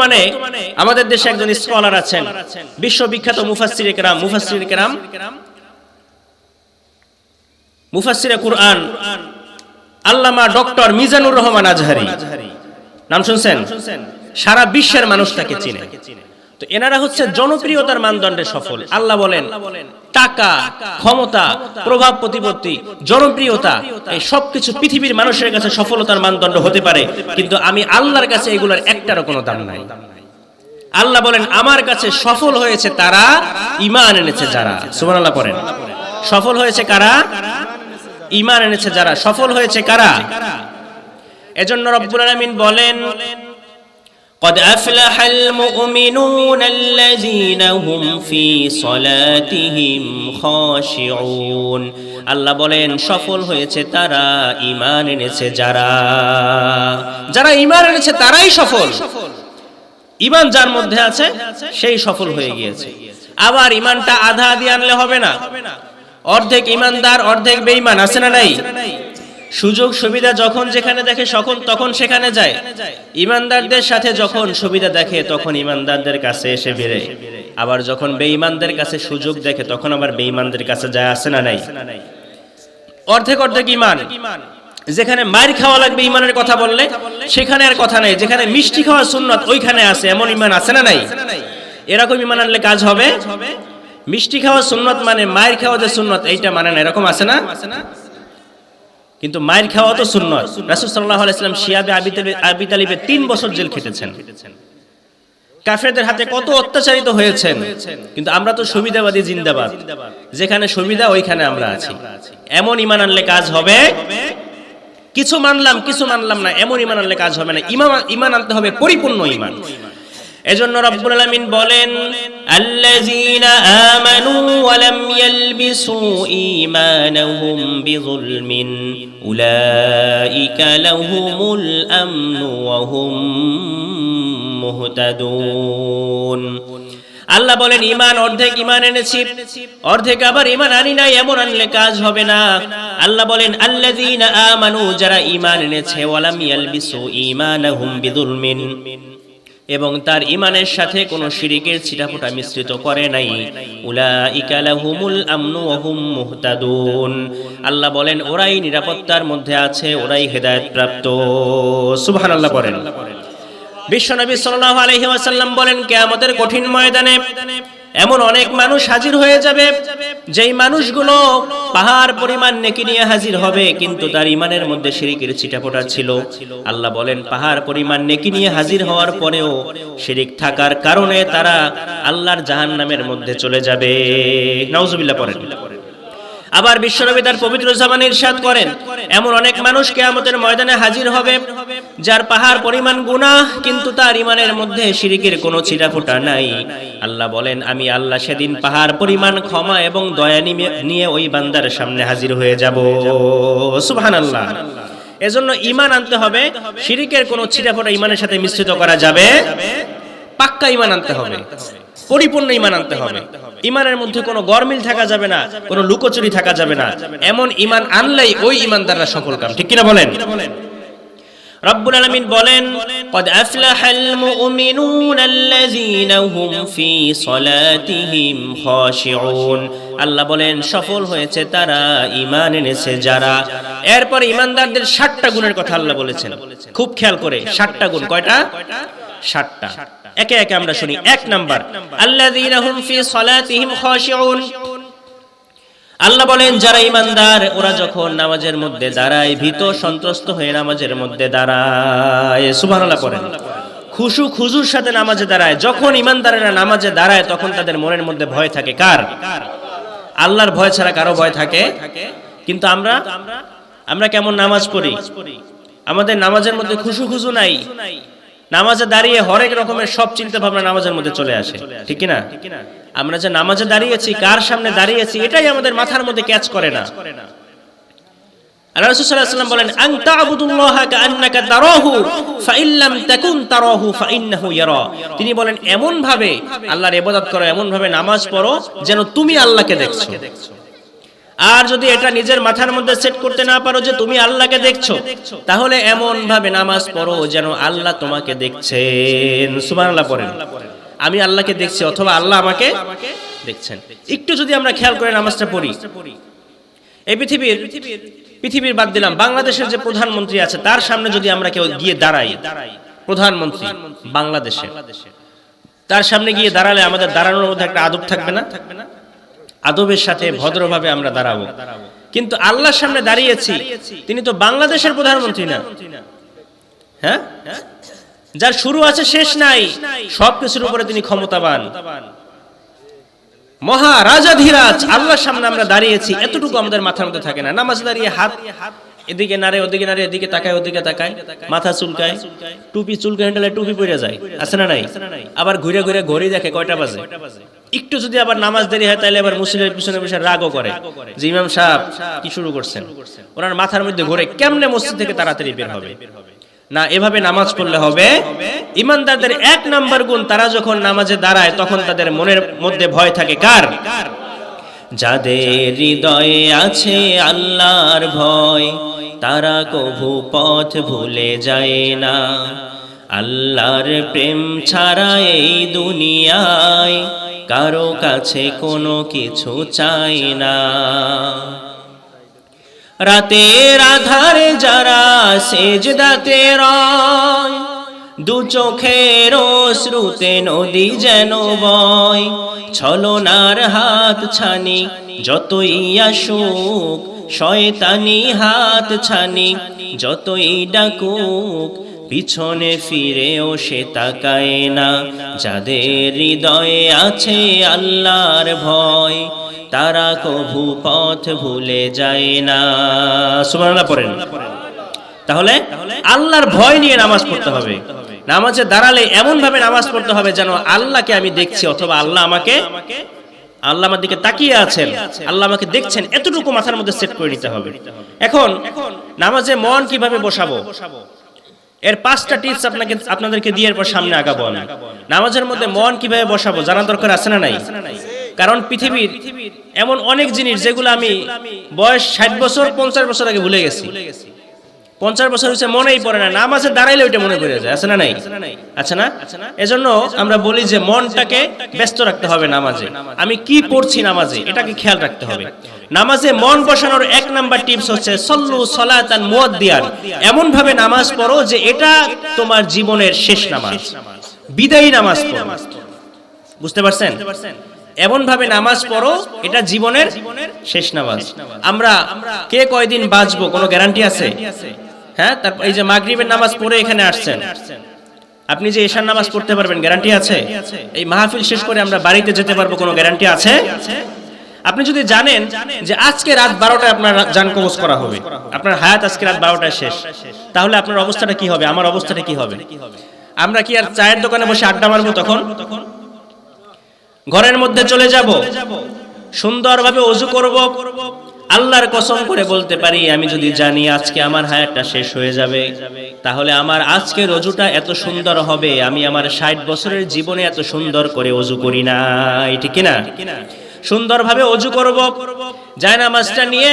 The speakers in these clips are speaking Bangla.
বর্তমানে আমাদের দেশে একজন স্কলার আছেন, বিশ্ববিখ্যাত মুফাসসিরে কেরাম, মুফাসসিরে কুরআন আল্লামা ডক্টর মিজানুর রহমান আজহারি, নাম শুনছেন? সারা বিশ্বের মানুষ তাকে চিনে। তো এনারা হচ্ছে জনপ্রিয়তার মানদণ্ডে সফল। আল্লাহ বলেন টাকা, ক্ষমতা, প্রভাব প্রতিপত্তি, জনপ্রিয়তা এই সবকিছু পৃথিবীর মানুষের কাছে সফলতার মানদণ্ড হতে পারে, কিন্তু আমি আল্লাহর কাছে এগুলোর একটারও কোনো দাম নাই। আল্লাহ বলেন আমার কাছে সফল হয়েছে তারা ঈমান এনেছে যারা। সুবহানাল্লাহ পড়েন। সফল হয়েছে কারা? ঈমান এনেছে যারা। সফল হয়েছে কারা? এজন্য রব্বুল আলামিন বলেন قد أفلح المؤمنون الذين هم في صلاتهم خاشعون। আল্লাহ বলেন সফল হয়েছে তারা ঈমান এনেছে যারা। যারা ঈমান এনেছে তারাই সফল। ঈমান যার মধ্যে আছে সেই সফল হয়ে গিয়েছে। আবার ঈমানটা আধা আধি আনলে হবে না। অর্ধেক ঈমানদার অর্ধেক বেঈমান, আছে না নাই? সুযোগ সুবিধা যখন যেখানে দেখে তখন সেখানে যায়। ঈমানদারদের সাথে যখন সুবিধা দেখে তখন ঈমানদারদের কাছে এসে ভিড়ে, আবার যখন বেঈমানদের কাছে সুযোগ দেখে তখন আবার বেঈমানদের কাছে যায়, আছে না নাই? অর্ধেক অর্ধেক ঈমান। যেখানে মার খাওয়া লাগবে ঈমানের কথা বললে সেখানে আর কথা নাই, যেখানে মিষ্টি খাওয়া সুন্নাত ওইখানে আছে, এমন ঈমান আছে না নাই? এরকম ঈমান আনলে কাজ হবে। মিষ্টি খাওয়া সুন্নাত মানে মায়ের খাওয়া যে সুন্নাত এইটা মানে না, এরকম আছে না? কিন্তু মায়ের খাওয়া তো সুন্নাত। রাসূল সাল্লাল্লাহু আলাইহি ওয়াসাল্লাম শিয়াবে আবি তালিবে 3 বছর জেল খেটেছেন, কাফেরদের হাতে কত অত্যাচারিত হয়েছেন, কিন্তু আমরা তো সুবিধাবাদী জিন্দাবাদ, যেখানে সুবিধা ওইখানে আমরা আছি। এমন ঈমান আনলে কাজ হবে। কিছু মানলাম না, এমন ঈমান আনলে কাজ হবে না। ঈমান আনতে হবে পরিপূর্ণ ঈমান। এজন্য রব্বুল আলামিন বলেন আল্লাযীনা আমানু ওয়া লাম ইয়ালবিসু ঈমানাহুম বিযুলমিন উলাইকা লাহুমুল আমনু ওয়া হুম মুহতাদুন। আল্লাহ বলেন ঈমান অর্ধেক ঈমান এনেছি, অর্ধেক আবার ঈমান আনি নাই, এমন আনলে কাজ হবে না। আল্লাহ বলেন আল্লাযীনা আমানু, যারা ঈমান এনেছে, ওয়া লাম ইয়ালবিসু ঈমানাহুম বিযুলমিন, এবং তার ঈমানের সাথে কোনো শিরকের ছিটাফোঁটা মিশ্রিত করে নাই, উলাইকা লাহুমুল আমনু ওয়া হুম মুহতাদুন। আল্লাহ বলেন ওরাই নিরাপত্তার মধ্যে আছে, ওরাই হেদায়েত প্রাপ্ত। সুবহানাল্লাহ পড়েন। বিশ্বনবী সাল্লাল্লাহু আলাইহি ওয়াসাল্লাম বলেন কিয়ামতের কঠিন ময়দানে এমন অনেক মানুষ হাজির হয়ে যাবে যেই মানুষগুলো পাহাড় পরিমাণ নেকি নিয়ে হাজির হবে, কিন্তু তার ঈমানের মধ্যে শিরকের ছিটাফোঁটা ছিল। আল্লাহ বলেন পাহাড় পরিমাণ নেকি নিয়ে হাজির হওয়ার পরেও শিরক থাকার কারণে তারা আল্লাহর জাহান্নামের মধ্যে চলে যাবে। নাউজুবিল্লাহ পড়েন। আবার বিশ্বনবী তার পবিত্র জামানে ইরশাদ করেন এমন অনেক মানুষ কিয়ামতের ময়দানে হাজির হবে যার পাহাড় পরিমাণ গুনাহ, কিন্তু তার ঈমানের মধ্যে শিরকের কোনো ছিটাফোঁটা নাই। আল্লাহ বলেন আমি আল্লাহ সেদিন পাহাড় পরিমাণ ক্ষমা এবং দয়া নিয়ে ওই বান্দার সামনে হাজির হয়ে যাব। সুবহানাল্লাহ। এজন্য ঈমান আনতে হবে, শিরকের কোনো ছিটাফোঁটা ঈমানের সাথে মিশ্রিত করা যাবে, পাক্কা ঈমান আনতে হবে, পরিপূর্ণ ঈমান আনতে হবে। ঈমানের মধ্যে কোনো গরমিল থাকা যাবে না, কোনো লুকোচুরি থাকা যাবে না। এমন ঈমান আনলেই ওই ঈমানদাররা সফল কাম। ঠিক কিনা বলেন? রব্বুল আলামিন বলেন قد أفلح المؤمنون الذين هم في صلاتهم خاشعون। আল্লাহ বলেন সফল হয়েছে তারা ঈমান এনেছে যারা। এরপর ঈমানদারদের 60টা গুণের কথা আল্লাহ বলেছেন, খুব খেয়াল করে। 60টা গুণ। কয়টা? 60টা। একে একে আমরা শুনি। 1 নাম্বার আল্লাযীনা হুম ফি সালাতিহিম খাশিউন। আল্লাহ বলেন যারা ঈমানদার ওরা যখন নামাজের মধ্যে দাঁড়ায় ভীত সন্ত্রস্ত হয়ে নামাজের মধ্যে দাঁড়ায়। সুবহানাল্লাহ পড়েন। খুশুর সাথে নামাজে দাঁড়ায়। যখন ঈমানদারেরা নামাজে দাঁড়ায় তখন তাদের মনের মধ্যে ভয় থাকে। কার? আল্লাহর ভয় ছাড়া কারো ভয় থাকে? কিন্তু আমরা কেমন নামাজ পড়ি? আমাদের নামাজের মধ্যে খুশু নাই। নামাজে দাঁড়িয়ে হরেক রকমের সব চিন্তা ভাবনা নামাজের মধ্যে চলে আসে। ঠিক কি না? আমরা যে নামাজে দাঁড়িয়েছি, কার সামনে দাঁড়িয়েছি, এটাই আমাদের মাথার মধ্যে ক্যাচ করে না। আল্লাহ রাসূল সাল্লাল্লাহু আলাইহি ওয়াসাল্লাম বলেন আনতা আবুদুল্লাহ কাআন্নাকা তারাহু ফাইন লাম তাকুন তারাহু ফাইন্নাহু ইয়ারা। তিনি বলেন এমন ভাবে আল্লাহর ইবাদত করো, এমন ভাবে নামাজ পড়ো যেন তুমি আল্লাহকে দেখছো। আর যদি এটা নিজের মাথার মধ্যে সেট করতে না পারো যে তুমি আল্লাহকে দেখছো, তাহলে এমন ভাবে নামাজ পড়ো যেন আল্লাহ তোমাকে দেখছেন। সুবহানাল্লাহ পড়েন। আমি আল্লাহকে দেখছি অথবা আল্লাহ আমাকে দেখছেন। একটু যদি আমরা খেয়াল করে নামাজটা পড়ি, এই পৃথিবীর বাদ দিলাম, বাংলাদেশের যে প্রধানমন্ত্রী আছে তার সামনে যদি আমরা কেউ গিয়ে দাঁড়াই, প্রধানমন্ত্রী বাংলাদেশে, তার সামনে গিয়ে দাঁড়ালে আমাদের দাঁড়ানোর মধ্যে একটা আদব থাকবে না? আদবের সাথে ভদ্রভাবে আমরা দাঁড়াবো। কিন্তু আল্লাহর সামনে দাঁড়িয়েছি, তিনি তো বাংলাদেশের প্রধানমন্ত্রী না, হ্যাঁ, যার শুরু আছে শেষ নাই, সবকিছুর উপরে তিনি ক্ষমতাবান, মহারাজাধিরাজ। আল্লাহর সামনে আমরা দাঁড়িয়েছি, এতটুকু আমাদের মাথার মধ্যে থাকে না। নামাজ দাঁড়িয়ে হাত এদিকে নাড়ে ওদিকে নাড়ে, এদিকে তাকায় ওদিকে তাকায়, মাথা চুলকায়, টুপি চুলকে হ্যান্ডেলে টুপি পরে যায়, আছে না নাই? আবার ঘুরে ঘুরে ঘড়ি দেখে কয়টা বাজে। একটু যদি আবার নামাজ দেরি হয় তাহলে আবার মুসলিমের পিছনে বসে রাগও করে যে ইমাম সাহেব কি শুরু করছেন। ওনার মাথার মধ্যে ঘুরে কেমনে মসজিদ থেকে তাড়াতাড়ি বের হবে। না, এভাবে নামাজ পড়লে হবে। ইমানদারদের এক নাম্বার গুণ, তারা যখন নামাজে দাঁড়ায় তখন তাদের মনের মধ্যে ভয় থাকে কার? যাদের হৃদয়ে আছে আল্লাহর ভয়, তারা কভু পথ ভুলে যায় না। আল্লাহর প্রেম ছাড়া এই দুনিয়ায় কারো কাছে কোনো কিছু চাই না। রাতের আধারে যারা সেজদাতে রয়, দু চোখের অশ্রুতে নদী যেন বয়। ছলনার হাত ছানি যতই আসুক, শয়তানি হাত ছানি যতই ডাকুক, পিছনে ফিরেও সে তাকায় না। যাদের হৃদয়ে আছে আল্লাহর ভয়, তারা কভু পথ ভুলে যায় না। সুবহানাল্লাহ পড়েন। তাহলে আল্লাহর ভয় নিয়ে নামাজ পড়তে হবে। নামাজে দাঁড়ালে এমন ভাবে নামাজ পড়তে হবে যেন আল্লাহকে আমি দেখছি অথবা আল্লাহ আমার দিকে তাকিয়ে আছেন, আল্লাহ আমাকে দেখছেন, এতটুকু মাথার মধ্যে সেট করে নিতে হবে। এখন নামাজে মন কিভাবে বসাবো, এর 5টা টিপস আপনাদেরকে দিয়ে এরপর সামনে আগাবো আমি। নামাজের মধ্যে মন কিভাবে বসাবো জানা দরকার আছে না নাই? কারণ পৃথিবীর এমন অনেক জিনিস যেগুলো আমি বয়স 60 বছর 50 বছর আগে ভুলে গেছি। 50 বছর হচ্ছে মনেই পড়ে না, নামাজে দাঁড়াইলে ওইটা মনে পড়ে যায়, আছে না নাই? আচ্ছা না? এজন্য আমরা বলি যে মনটাকে ব্যস্ত রাখতে হবে নামাজে। আমি কি পড়ছি নামাজে এটাকে খেয়াল রাখতে হবে। নামাজে মন বসানোর 1 নাম্বার টিপস হচ্ছে সল্লু সলাতান মুয়াদ্দিয়ান। এমন ভাবে নামাজ পড়ো যে এটা তোমার জীবনের শেষ নামাজ, বিদায়ী নামাজ পড়ো। বুঝতে পারছেন? এমন ভাবে নামাজ পড়ো এটা জীবনের শেষ নামাজ। আমরা কে কয়দিন বাঁচবো কোনো গ্যারান্টি আছে? হ্যাঁ, তারপর এই যে মাগরিবের নামাজ পড়ে এখানে আসছেন, আপনি যে এশার নামাজ পড়তে পারবেন গ্যারান্টি আছে? এই মাহফিল শেষ করে আমরা বাড়িতে যেতে পারবো কোনো গ্যারান্টি আছে? আপনি যদি জানেন যে আজকে রাত 12টায় আপনার জান কবজ করা হবে, আপনার হায়াত আজকে রাত 12টায় শেষ, তাহলে আপনার অবস্থাটা কি হবে? আমার অবস্থাটা কি হবে? আমরা কি আর চায়ের দোকানে বসে আড্ডা মারবো? তখন ঘরের মধ্যে চলে যাব, সুন্দরভাবে ওযু করব। আল্লাহর কসম করে বলতে পারি, আমি যদি জানি আজকে আমার হায়াতটা শেষ হয়ে যাবে, তাহলে আমার আজকের ওযুটা এত সুন্দর হবে, আমি আমার 60 বছরের জীবনে এত সুন্দর করে ওযু করি না, ঠিক কি না? সুন্দরভাবে ওযু করব, জায়নামাজটা নিয়ে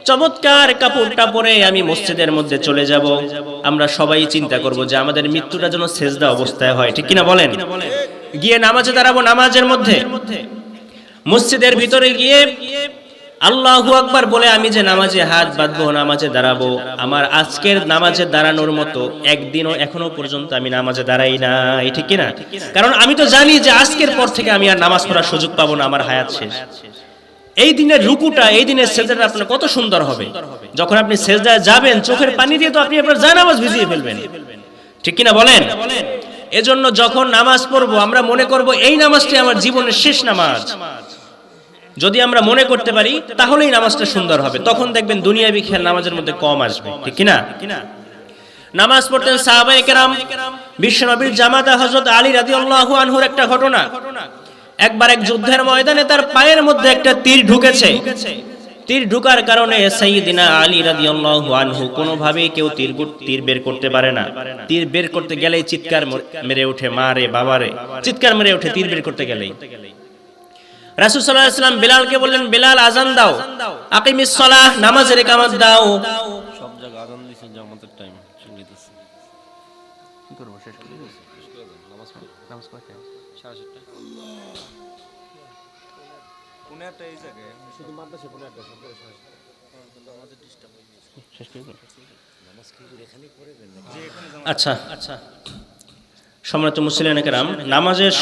চমৎকার কাপড়টা পরে আমি মসজিদের মধ্যে চলে যাব। আমরা সবাই চিন্তা করব যে আমাদের মৃত্যুটা যেন সেজদা অবস্থায় হয়, ঠিক কি না বলেন? গিয়ে নামাজে দাঁড়াবো, নামাজের মধ্যে মসজিদের ভিতরে গিয়ে আল্লাহু আকবার বলে আমি যে নামাজে হাত বাঁধবো, নামাজে দাঁড়াবো, আমার আজকের নামাজে দাঁড়ানোর মতো একদিনও এখনো পর্যন্ত আমি নামাজে দাঁড়াই নাই, ঠিক কি না? কারণ আমি তো জানি যে আজকের পর থেকে আমি আর নামাজ পড়ার সুযোগ পাবো না, আমার হায়াত শেষ। এই দিনের রুকুটা, এই দিনের সেজদাটা আপনার কত সুন্দর হবে। যখন আপনি সেজদায় যাবেন, চোখের পানি দিয়ে তো আপনি আপনার জায়নামাজ ভিজিয়ে ফেলবেন, ঠিক কি না বলেন? এজন্য যখন নামাজ পড়বো আমরা মনে করব এই নামাজটাই আমার জীবনের শেষ নামাজ। যদি আমরা মনে করতে পারি তাহলেই নামাজটা সুন্দর হবে। তখন দেখবেন দুনিয়াবি খেয়াল নামাজের মধ্যে কম আসবে, ঠিক কি না? নামাজ পড়তেন সাহাবায়ে কেরাম। বিশ্বনবীর জামাতা হযরত আলী রাদিয়াল্লাহু আনহুর একটা ঘটনা। একবার এক যুদ্ধের ময়দানে তার পায়ের মধ্যে একটা তীর ঢুকেছে। তীর ঢুকার কারণে সাইয়্যিদিনা আলী রাদিয়াল্লাহু আনহু কোনোভাবেই কেউ তীর বের করতে পারে না। তীর বের করতে গেলেই চিৎকার মেরে ওঠে, মা রে বাবা রে, চিৎকার মেরে ওঠে তীর বের করতে গেলেই। রাসূল সাল্লাল্লাহু আলাইহি ওয়াসাল্লাম বেলালকে বললেন, বেলাল আযান দাও, আকিমিস সালাহ, নামাজের ইকামত দাও। সব জায়গায় আজান দিছে জামাতের টাইম চলিতেছে, কি করব? শেষ করে দেন, নামাজ পড়ি। নামাজ কয়টা? 7:30। কোন একটা এই জায়গায় শুধু মাদ্রাসা কোন একটা সব শেষ, কিন্তু আমাদের ডিস্টার্ব হয়ে গেছে। শেষ করে দেন, নামাজ কি এখানেই পড়বেন? আচ্ছা, সম্মানিত মুসলিম কেরাম, নামাজের